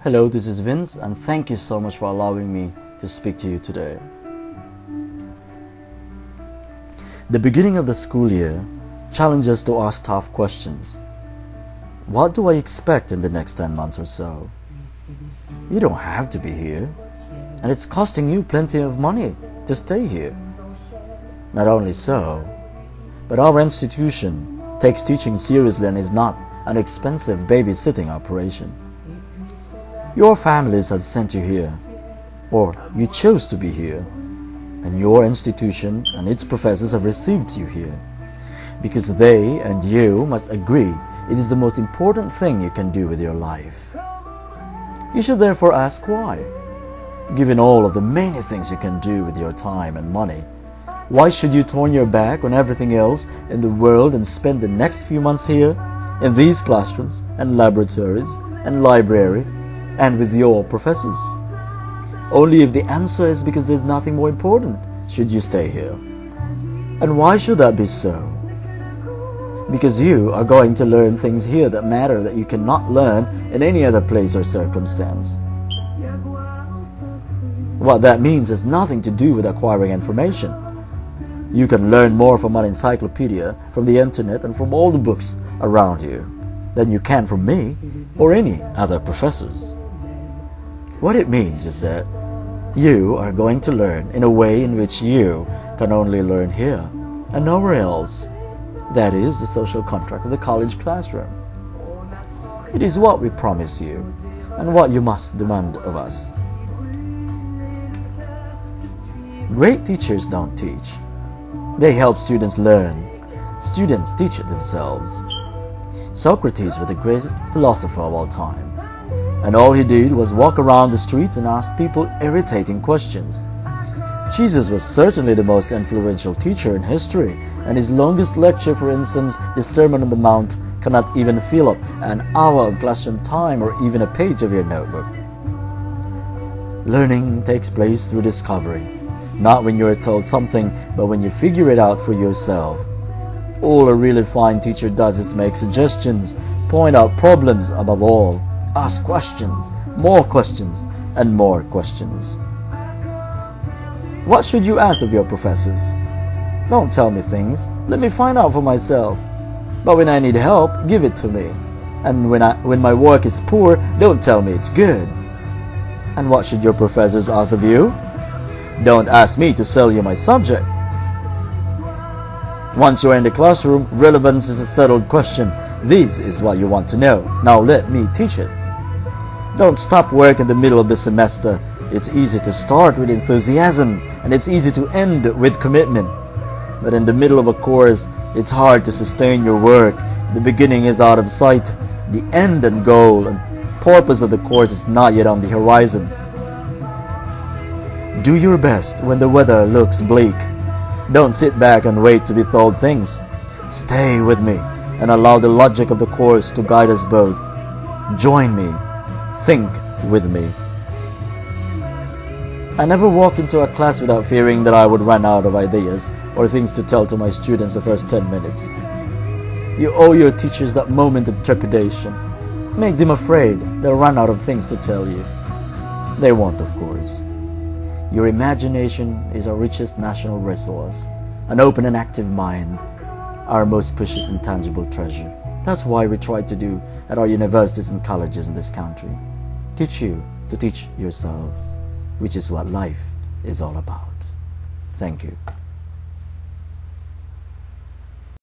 Hello, this is Vince, and thank you so much for allowing me to speak to you today. The beginning of the school year challenges us to ask tough questions. What do I expect in the next 10 months or so? You don't have to be here, and it's costing you plenty of money to stay here. Not only so, but our institution takes teaching seriously and is not an expensive babysitting operation. Your families have sent you here, or you chose to be here, and your institution and its professors have received you here, because they and you must agree it is the most important thing you can do with your life. You should therefore ask why. Given all of the many things you can do with your time and money, why should you turn your back on everything else in the world and spend the next few months here, in these classrooms and laboratories and library, and with your professors? Only if the answer is because there's nothing more important should you stay here. And why should that be so? Because you are going to learn things here that matter that you cannot learn in any other place or circumstance. What that means has nothing to do with acquiring information. You can learn more from an encyclopedia, from the internet, and from all the books around you than you can from me or any other professors. What it means is that you are going to learn in a way in which you can only learn here and nowhere else. That is the social contract of the college classroom. It is what we promise you and what you must demand of us. Great teachers don't teach. They help students learn. Students teach it themselves. Socrates was the greatest philosopher of all time, and all he did was walk around the streets and ask people irritating questions. Jesus was certainly the most influential teacher in history, and his longest lecture, for instance, his Sermon on the Mount, cannot even fill up an hour of classroom time or even a page of your notebook. Learning takes place through discovery, not when you are told something, but when you figure it out for yourself. All a really fine teacher does is make suggestions, point out problems, above all, ask questions, and more questions. What should you ask of your professors? Don't tell me things, let me find out for myself. But when I need help, give it to me. And when my work is poor, don't tell me it's good. And what should your professors ask of you? Don't ask me to sell you my subject. Once you're in the classroom, relevance is a settled question. This is what you want to know. Now let me teach it. Don't stop work in the middle of the semester. It's easy to start with enthusiasm, and it's easy to end with commitment. But in the middle of a course, it's hard to sustain your work. The beginning is out of sight. The end and goal and purpose of the course is not yet on the horizon. Do your best when the weather looks bleak. Don't sit back and wait to be told things. Stay with me and allow the logic of the course to guide us both. Join me. Think with me. I never walked into a class without fearing that I would run out of ideas or things to tell to my students the first 10 minutes. You owe your teachers that moment of trepidation. Make them afraid they'll run out of things to tell you. They won't, of course. Your imagination is our richest national resource. An open and active mind, our most precious and tangible treasure. That's why we try to do at our universities and colleges in this country. Teach you to teach yourselves, which is what life is all about. Thank you.